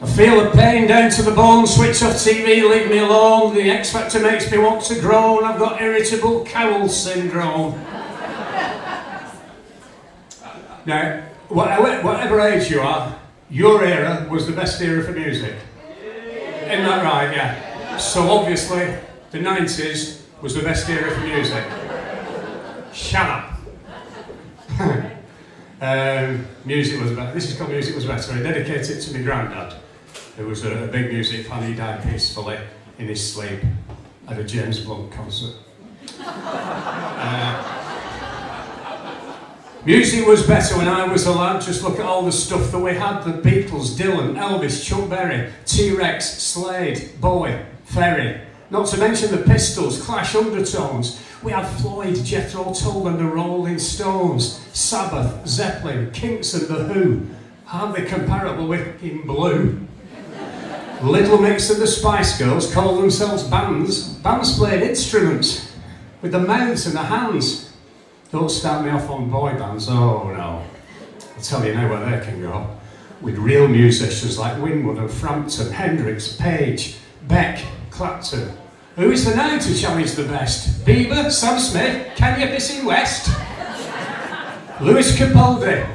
I feel the pain down to the bone, switch off TV, leave me alone. The X Factor makes me want to groan. I've got irritable bowel syndrome. Now, whatever age you are, your era was the best era for music. Isn't that right? Yeah. So obviously, the 90s was the best era for music. Shut up. Music was better. This is called Music Was Better. I dedicate it to my granddad, who was a big music fan. He died peacefully in his sleep at a James Blunt concert. Music was better when I was a lad. Just look at all the stuff that we had. The Beatles, Dylan, Elvis, Chuck Berry, T-Rex, Slade, Bowie, Ferry. Not to mention the Pistols, Clash, Undertones. We had Floyd, Jethro Tull and the Rolling Stones, Sabbath, Zeppelin, Kinks and the Who. Hardly comparable with In Blue. Little Mix and the Spice Girls called themselves bands. Bands played instruments with the mouths and the hands. Don't start me off on boy bands, oh no. I'll tell you now where they can go. With real musicians like Winwood and Frampton, Hendrix, Page, Beck, Clapton. Who is there now to challenge the best? Bieber, Sam Smith, Kenya Bissing West? Lewis Capaldi.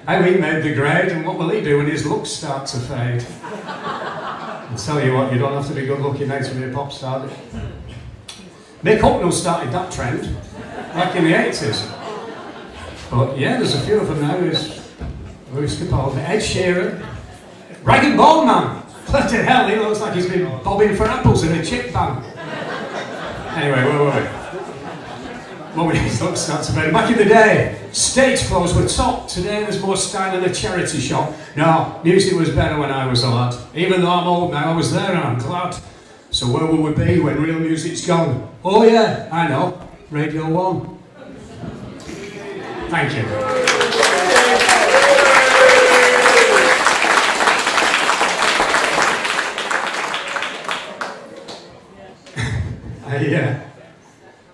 How he made the grade, and what will he do when his looks start to fade? I'll tell you what, you don't have to be good looking now to be a pop star. Mick Hucknall started that trend back in the 80s. But yeah, there's a few of them now. There's Lewis Capaldi, Ed Sheeran, Rag and Bone Man. Bloody hell, he looks like he's been bobbing for apples in a chip van. Anyway, where were we? What we his looks start to fade. Back in the day, stage clothes were top. Today there's more style in a charity shop. No, music was better when I was a lad. Even though I'm old now, I was there and I'm glad. So where will we be when real music's gone? Oh yeah, I know. Radio 1. Thank you.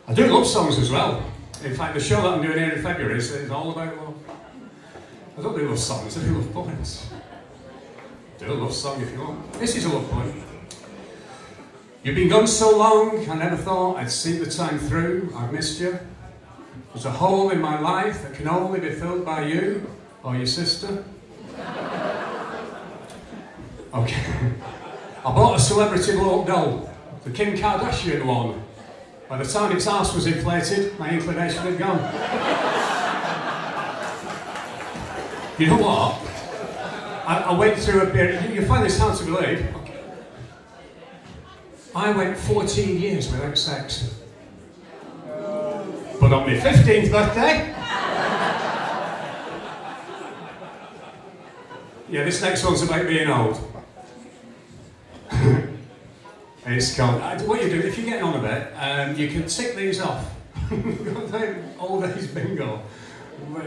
I do love songs as well. In fact, the show that I'm doing here in February is all about love. I don't do love songs, I do love poems. Do a love song if you want. This is a love poem. You've been gone so long, I never thought I'd see the time through. I've missed you. There's a hole in my life that can only be filled by you or your sister. Okay. I bought a celebrity blow-up doll, the Kim Kardashian one. By the time its arse was inflated, my inclination had gone. You know what? I went through a period, you find this hard to believe. I went 14 years without sex. But on my 15th birthday... Yeah, this next one's about being old. It's called... What you do, if you're getting on a bit, you can tick these off. Old age bingo.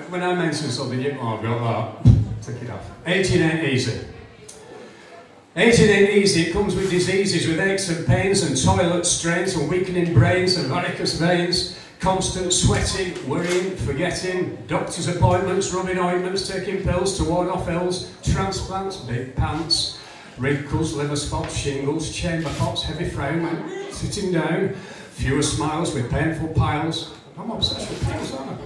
When I mention something, you... Oh, I've got that. Tick it off. Aging ain't easy. Aging ain't easy. It comes with diseases, with aches and pains and toilet strains and weakening brains and varicose veins, constant sweating, worrying, forgetting, doctor's appointments, rubbing ointments, taking pills to ward off ills, transplants, big pants, wrinkles, liver spots, shingles, chamber pots, heavy frown when sitting down, fewer smiles with painful piles. I'm obsessed with piles, aren't I?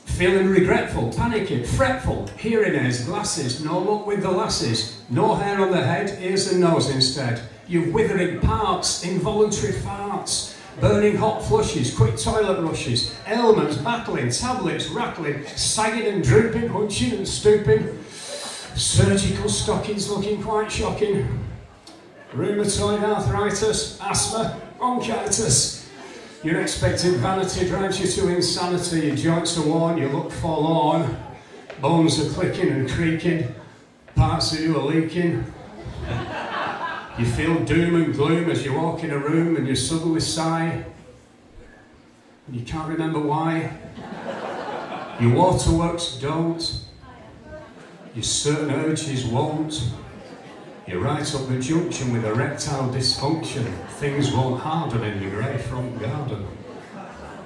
Feeling regretful, panicking, fretful, hearing aids, glasses, no luck with the lasses, no hair on the head, ears and nose instead. You've withering parts, involuntary farts, burning hot flushes, quick toilet rushes, ailments, battling, tablets, rattling, sagging and drooping, hunching and stooping, surgical stockings looking quite shocking, rheumatoid arthritis, asthma, bronchitis. Your expected vanity drives you to insanity, your joints are worn, you look forlorn, bones are clicking and creaking, parts of you are leaking. You feel doom and gloom as you walk in a room and you suddenly sigh, and you can't remember why. Your waterworks don't, your certain urges won't. You're right up the junction with erectile dysfunction. Things won't harden in your grey front garden.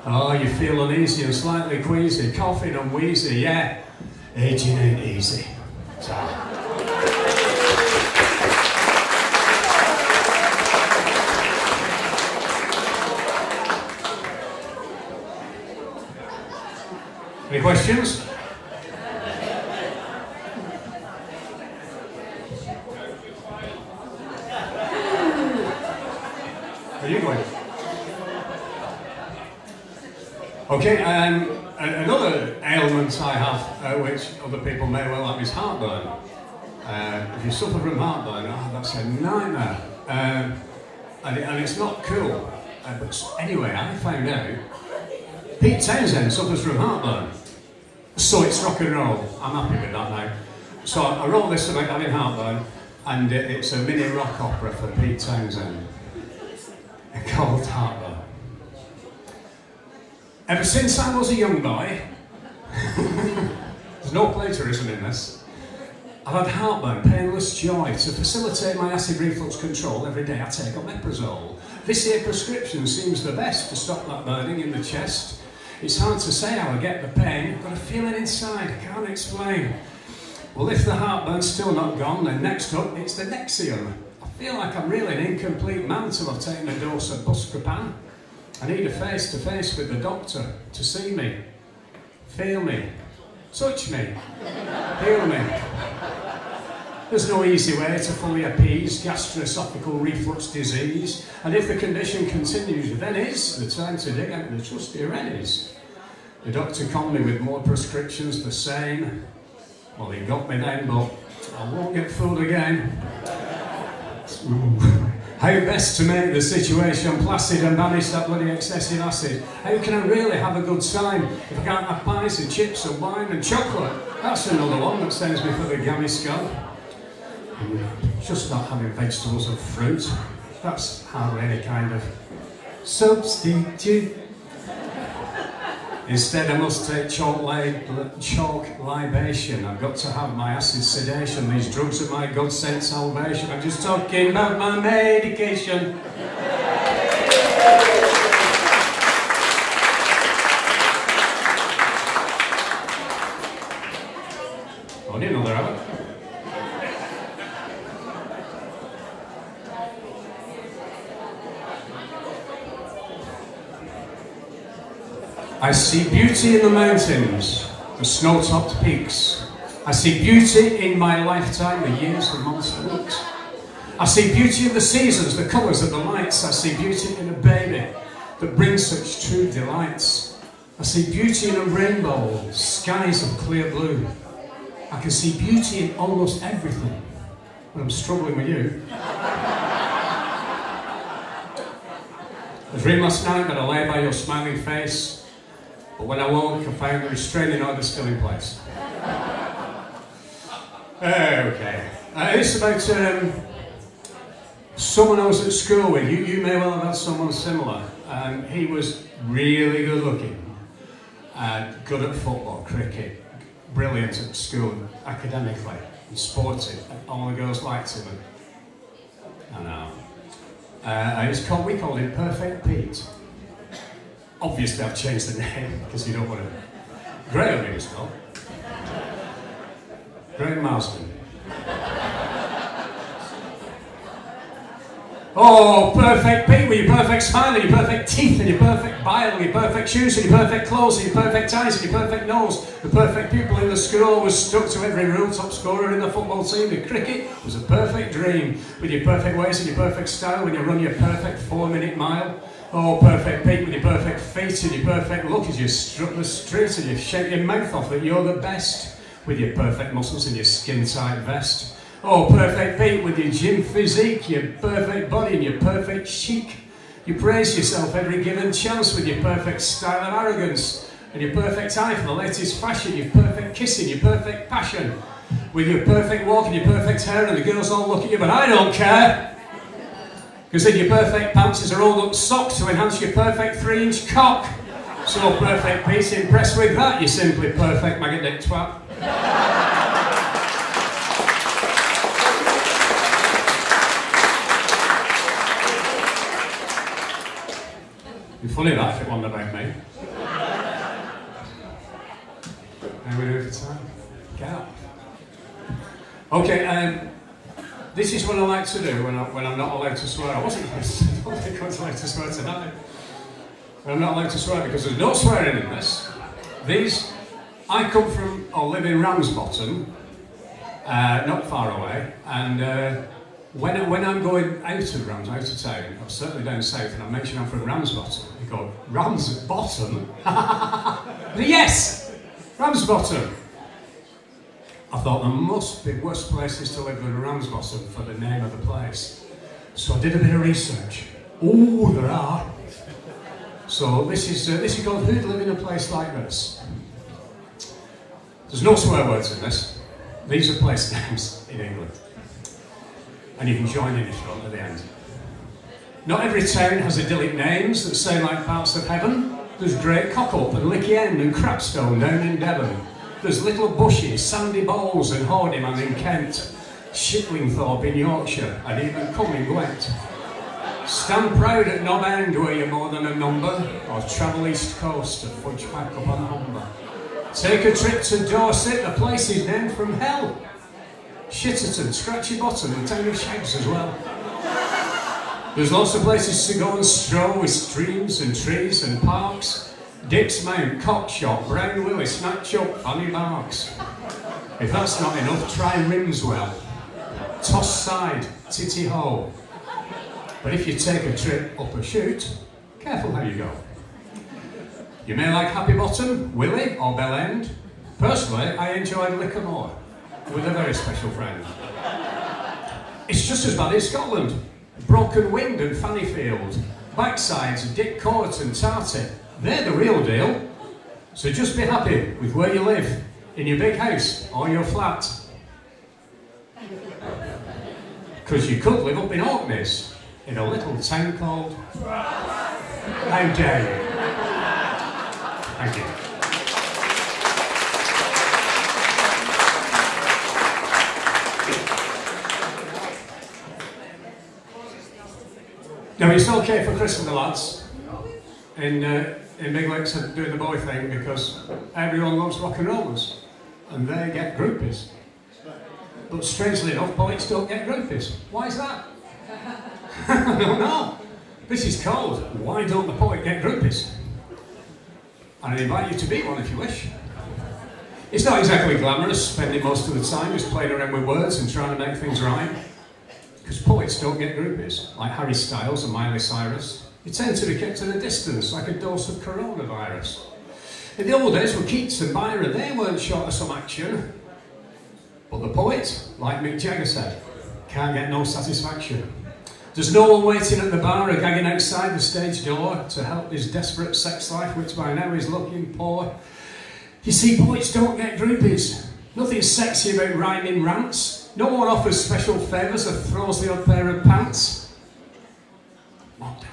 Oh, you feel uneasy and slightly queasy, coughing and wheezy, yeah. Aging ain't easy. So. questions? Are you going? Okay, another ailment I have, which other people may well have, is heartburn. If you suffer from heartburn, that's a nightmare. And it's not cool. But anyway, I found out Pete Townsend suffers from heartburn. So it's rock and roll. I'm happy with that now. So I wrote this about having heartburn, and it's a mini rock opera for Pete Townsend called Heartburn. Ever since I was a young boy, there's no plagiarism in this, I've had heartburn, painless joy. To facilitate my acid reflux control every day I take omeprazole. This here prescription seems the best to stop that burning in the chest. It's hard to say how I get the pain, but I feel it inside, I can't explain. Well, if the heartburn's still not gone, then next up it's the Nexium. I feel like I'm really an incomplete man until I've taken a dose of Buscopan. I need a face-to-face with the doctor to see me, feel me, touch me, heal me. There's no easy way to fully appease gastroesophageal reflux disease, and if the condition continues, then is the time to dig out the trusty remedies. The doctor conned me with more prescriptions the same. Well, he got me then, but I won't get fooled again. How best to make the situation placid and banish that bloody excessive acid? How can I really have a good time if I can't have pies and chips and wine and chocolate? That's another one that sends me for the gammy scum. Just not having vegetables and fruit. That's hardly any kind of substitute. Instead I must take chalk libation. I've got to have my acid sedation. These drugs are my God-sent salvation. I'm just talking about my medication. Oh, I didn't know there. I see beauty in the mountains, the snow-topped peaks. I see beauty in my lifetime, the years, the months, the weeks. I see beauty in the seasons, the colours of the lights. I see beauty in a baby that brings such true delights. I see beauty in a rainbow, skies of clear blue. I can see beauty in almost everything, but I'm struggling with you. I dreamed last night that I lay by your smiling face. But when I woke, I found the restraining order still in place. Okay. It's about someone I was at school with. You may well have had someone similar. He was really good looking, good at football, cricket, brilliant at school, academically, and sporty. All the girls liked him. I know. We called him Perfect Pete. Obviously, I've changed the name because you don't want to. Graham, he was called. Graham Marsden. Oh, Perfect Pete with your perfect smile and your perfect teeth and your perfect bile and your perfect shoes and your perfect clothes and your perfect ties and your perfect nose. The perfect pupil in the school was stuck to every rule, top scorer in the football team. The cricket was a perfect dream with your perfect waist and your perfect style when you run your perfect 4-minute mile. Oh, Perfect Pete with your perfect feet and your perfect look as you strut the street and you shake your mouth off that you're the best with your perfect muscles and your skin-tight vest. Oh, Perfect Pete with your gym physique, your perfect body and your perfect chic. You praise yourself every given chance with your perfect style and arrogance and your perfect eye for the latest fashion, your perfect kissing, your perfect passion. With your perfect walk and your perfect hair and the girls all look at you, but I don't care. Because in your perfect pants is a rolled up sock to enhance your perfect 3-inch cock. So Perfect Pete, impressed with that, you simply perfect maggot dick twat. You're funny that if it wasn't about me. How are we doing for time? Get up. Okay, this is what I like to do when I'm not allowed to swear. I don't think I was allowed to swear tonight. I'm not allowed to swear because there's no swearing in this. These I come from, or live in Ramsbottom, not far away, and when I'm going out of town, I'm certainly down south, and I mention I'm from Ramsbottom, you go, Ramsbottom? Yes! Ramsbottom! I thought there must be worse places to live than Ramsbottom for the name of the place. So I did a bit of research. Oh, there are. So this is called Who'd Live in a Place Like This? There's no swear words in this. These are place names in England. And you can join in if you want at the end. Not every town has idyllic names that sound like parts of heaven. There's Great Cockup and Licky End and Crapstone down in Devon. There's Little Bushes, Sandy Balls and Hordyman in Kent, Shiplingthorpe in Yorkshire, and even Cumming Gwent. Stand proud at Knob End where you're more than a number, or travel east coast to fudge back up on Humber. Take a trip to Dorset, the place is named from hell. Shitterton, Scratchy Bottom and Town of Shags as well. There's lots of places to go and stroll with streams and trees and parks. Dick's Mount, Cockshot, Brown Willie, Snatch Up, Fanny Barks. If that's not enough, try Rimswell, Toss Side, Titty Ho. But if you take a trip up a chute, careful how you go. You may like Happy Bottom, Willie or Bell End. Personally, I enjoyed Lickermore with a very special friend. It's just as bad as Scotland. Broken Wind and Fannyfield, Backsides, Dick Court and Tarty. They're the real deal. So just be happy with where you live, in your big house or your flat. Because you could live up in Orkneys, in a little town called... How dare you? Thank you. Now it's okay for Chris and the lads in Big Lakes doing the boy thing because everyone loves rock and rollers and they get groupies. But strangely enough, poets don't get groupies. Why is that? I don't know. This is called Why Don't the Poet Get Groupies? And I invite you to be one if you wish. It's not exactly glamorous, spending most of the time just playing around with words and trying to make things rhyme. Because poets don't get groupies, like Harry Styles and Miley Cyrus. You tend to be kept at a distance, like a dose of coronavirus. In the old days with Keats and Byron, they weren't short of some action. But the poet, like Mick Jagger said, can't get no satisfaction. There's no one waiting at the bar or gagging outside the stage door to help his desperate sex life, which by now is looking poor. You see, poets don't get groupies. Nothing sexy about rhyming rants. No one offers special favours or throws the odd pair of pants. One day.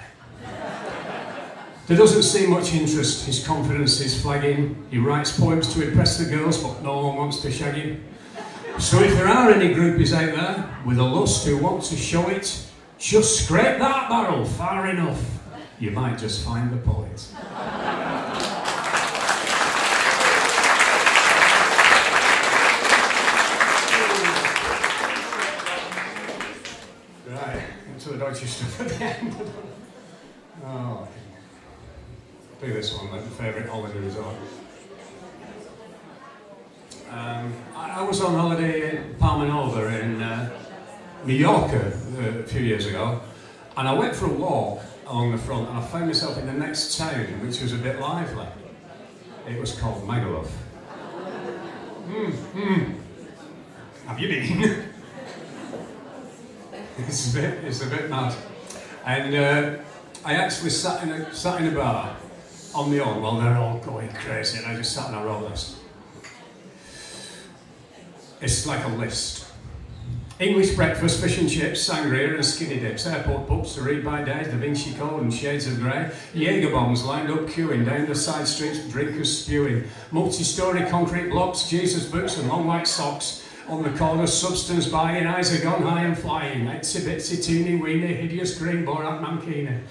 There doesn't seem much interest. His confidence is flagging. He writes poems to impress the girls, but no one wants to shag him. So if there are any groupies out there with a lust who want to show it, just scrape that barrel far enough. You might just find the poet. Right, into the dodgy stuff at the end. Oh, do this one, my favourite holiday resort. I was on holiday in Palma Nova in Mallorca a few years ago, and I went for a walk along the front and I found myself in the next town, which was a bit lively. It was called Magaluf. Have you been? It's a bit mad. And I actually sat in a bar on my own while they're all going crazy, and I just sat and I wrote this. It's like a list. English breakfast, fish and chips, sangria and skinny dips, airport pubs to read by day, Da Vinci Code and shades of grey, Jaeger bombs lined up queuing, down the side streets, drinkers spewing, multi-storey concrete blocks, Jesus boots and long white socks, on the corner substance buying, eyes are gone high and flying, itsy bitsy teeny weeny, hideous green Borat Mankini.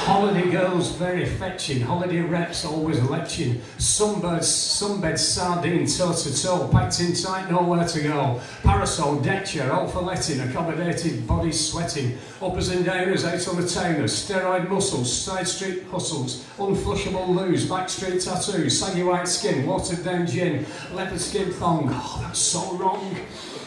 Holiday girls very fetching, holiday reps always leching, sunbed sardine toe to toe, packed in tight, nowhere to go. Parasol, deck chair, all for letting, accommodated bodies sweating, uppers and downers out on the towners, steroid muscles, side street hustles, unflushable loos, backstreet tattoos, saggy white skin, watered down gin, leopard skin thong, oh that's so wrong.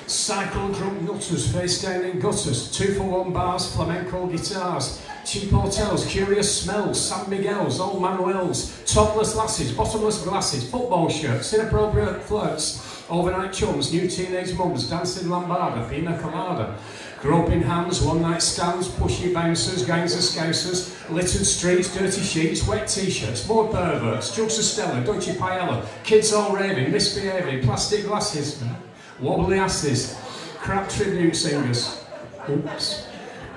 Cycle drunk nutters, face down in gutters, 2-for-1 bars, flamenco guitars, cheap hotels, curious smells, San Miguel's, old Manuel's, topless lasses, bottomless glasses, football shirts, inappropriate flirts, overnight chums, new teenage mums, dancing lambada, pina colada, groping hands, one-night stands, pushy bouncers, gangs of scousers, littered streets, dirty sheets, wet t-shirts, more perverts, jugs of Stella, Dodgy Paella, kids all raving, misbehaving, plastic glasses, wobbly asses, crap tribute singers, oops,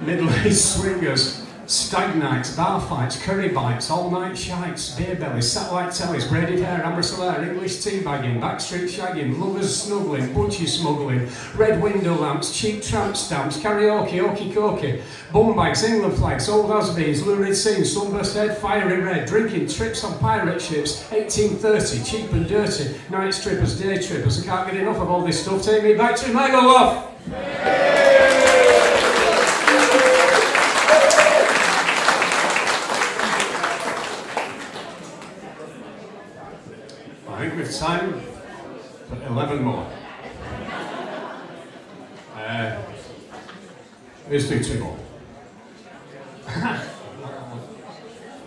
middle-aged swingers, stag nights, bar fights, curry bites, all-night shites, beer bellies, satellite tellies, braided hair, amber solaire, English teabagging, backstreet shagging, lovers snuggling, bunchy smuggling, red window lamps, cheap tramp stamps, karaoke, okey-cokey, bum bags, England flags, old has-beens, lurid scenes, sunburst head, fiery red, drinking, trips on pirate ships, 1830, cheap and dirty, night strippers, day trippers, I can't get enough of all this stuff, take me back to my go off! I think we've time for 11 more. Let's do 2 more.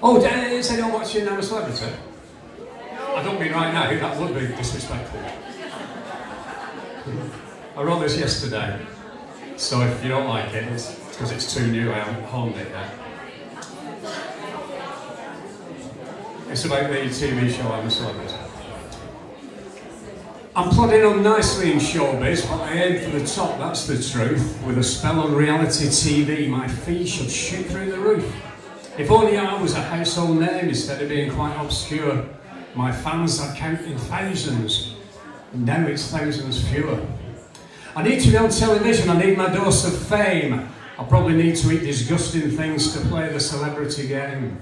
Oh, is anyone watching I'm a Celebrity? I don't mean right now, that would be disrespectful. I wrote this yesterday, so if you don't like it, it's because it's too new, I haven't honed it yet. It's about the TV show I'm a Celebrity. I'm plodding on nicely in showbiz, but I aim for the top, that's the truth. With a spell on reality TV, my fees should shoot through the roof. If only I was a household name instead of being quite obscure. My fans I'd count in thousands, and now it's thousands fewer. I need to be on television, I need my dose of fame. I'll probably need to eat disgusting things to play the celebrity game.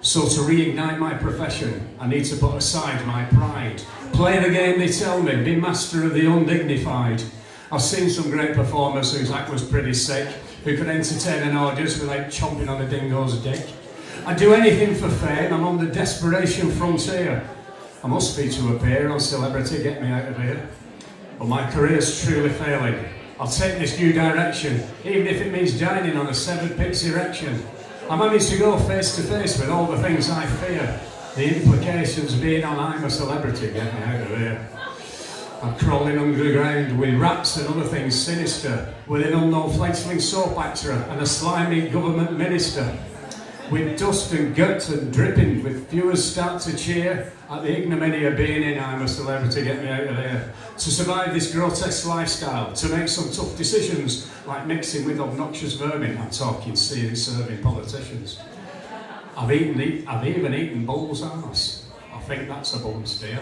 So to reignite my profession, I need to put aside my pride. Play the game they tell me, be master of the undignified. I've seen some great performers whose act was pretty sick, who could entertain an audience without chomping on a dingo's dick. I'd do anything for fame, I'm on the desperation frontier. I must be to appear on Celebrity, get me out of here. But my career's truly failing. I'll take this new direction, even if it means dining on a severed pig's erection. I managed to go face to face with all the things I fear. The implications being on I'm a Celebrity, get me out of here. I'm crawling underground with rats and other things sinister, with an unknown fledgling soap actor and a slimy government minister. With dust and guts and dripping, with viewers start to cheer at the ignominy of being in I'm a Celebrity, get me out of here. To survive this grotesque lifestyle, to make some tough decisions, like mixing with obnoxious vermin, I'm talking serving politicians. I've even eaten bull's arse. I think that's a bum steer.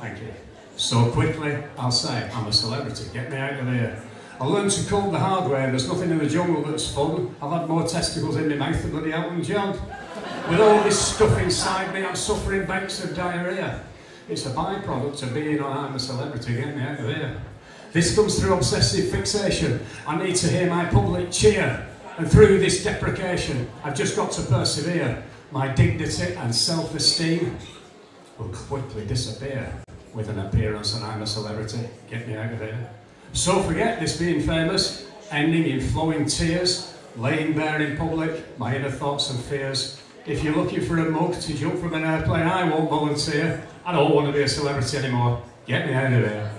Thank you. So quickly, I'll say, I'm a Celebrity, get me out of here. I learned to cope the hard way, there's nothing in the jungle that's fun. I've had more testicles in my mouth than bloody Elton John. With all this stuff inside me, I'm suffering bouts of diarrhea. It's a byproduct of being on I'm a Celebrity, get me out of here. This comes through obsessive fixation. I need to hear my public cheer. And through this deprecation, I've just got to persevere. My dignity and self-esteem will quickly disappear with an appearance on I'm a Celebrity, get me out of here. So forget this being famous, ending in flowing tears, laying bare in public my inner thoughts and fears. If you're looking for a mug to jump from an airplane, I won't volunteer. I don't want to be a celebrity anymore. Get me out of here.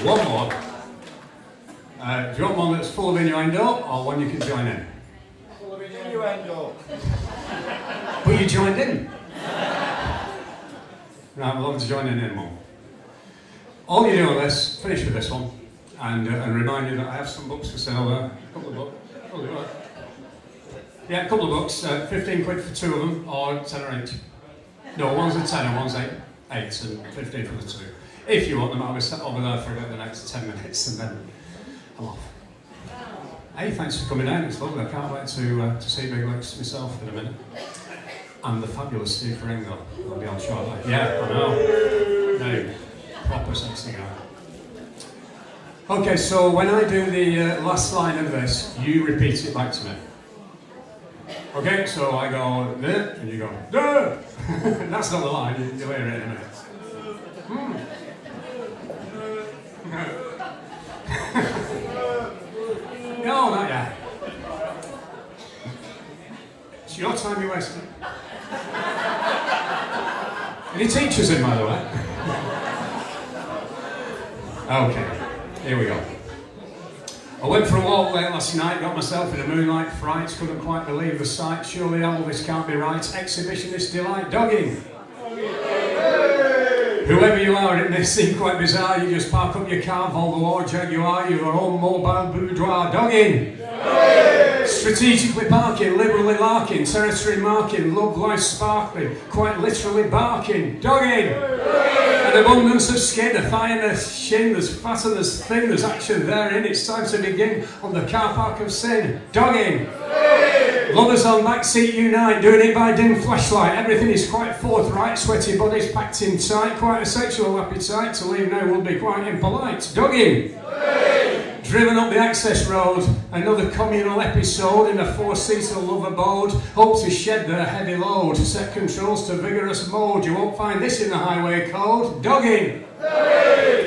One more. Do you want one that's full of innuendo or one you can join in? Full of innuendo. But you joined in. Right, we'll have to join in more. All you do on this, finish with this one, and remind you that I have some books for sale there. A couple of books. Yeah, a couple of books. 15 quid for 2 of them, or 10 or 8. No, one's a 10 and one's 8 and 15 for the 2. If you want them, I'll be sat over there for about the next 10 minutes and then I'm off. Hey, thanks for coming down. It's lovely. I can't wait to see Big Legs myself in a minute. And the fabulous Steve Ferringo will be on shortly. Yeah, I know. No, proper sexy guy. Okay, so when I do the last line of this, you repeat it back to me. Okay, so I go there, and you go duh. That's not the line. You'll hear it in a minute. No, not yet. It's your time you're wasting. Any teachers in, by the way? Okay, here we go. I went for a walk late last night, got myself in a moonlight fright, couldn't quite believe the sight, surely all this can't be right, exhibitionist delight, dogging. Whoever you are, it may seem quite bizarre, you just park up your car, Volvo or Jaguar, your own mobile boudoir, dogging. Strategically parking, liberally larking, territory marking, love life sparkling, quite literally barking, dogging. An abundance of skin, a thigh and a shin, there's fat and there's thin, there's action therein, it's time to begin on the car park of sin, dogging. Lovers on backseat unite, doing it by dim flashlight, everything is quite forthright, sweaty bodies packed in tight, quite a sexual appetite, to leave now would be quite impolite, dogging. Driven up the access road, another communal episode in a four-seater love abode, hope to shed their heavy load, set controls to vigorous mode, you won't find this in the highway code, dogging.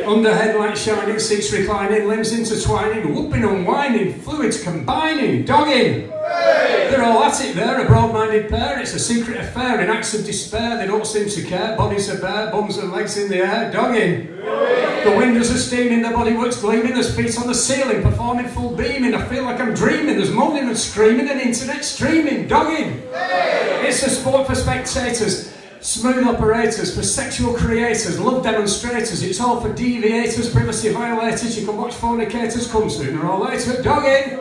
Under headlight shining, seats reclining, limbs intertwining, whooping and whining, fluids combining, dogging. They're all at it there, a broad-minded pair, it's a secret affair, in acts of despair, they don't seem to care, bodies are bare, bums and legs in the air, dogging. The windows are steaming, the bodywork's gleaming, there's feet on the ceiling, performing full beaming, I feel like I'm dreaming, there's moaning and screaming and internet streaming, dogging. It's a sport for spectators, smooth operators, for sexual creators, love demonstrators, it's all for deviators, privacy violators, you can watch fornicators come sooner or later, dogging.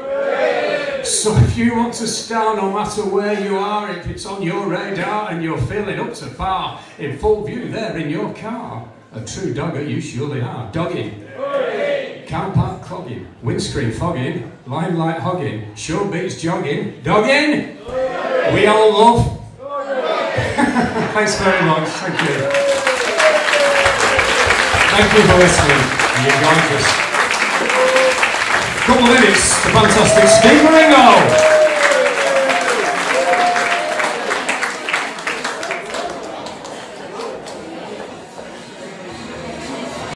So if you want to star, no matter where you are, if it's on your radar and you're feeling up to par, in full view there in your car, a true dogger you surely are, dogging. Car park clogging, windscreen fogging, limelight hogging, showbiz jogging, dogging. We all love. Thanks very much, thank you. Thank you for listening, you're gorgeous. Couple of minutes, the fantastic Steve Ferringo.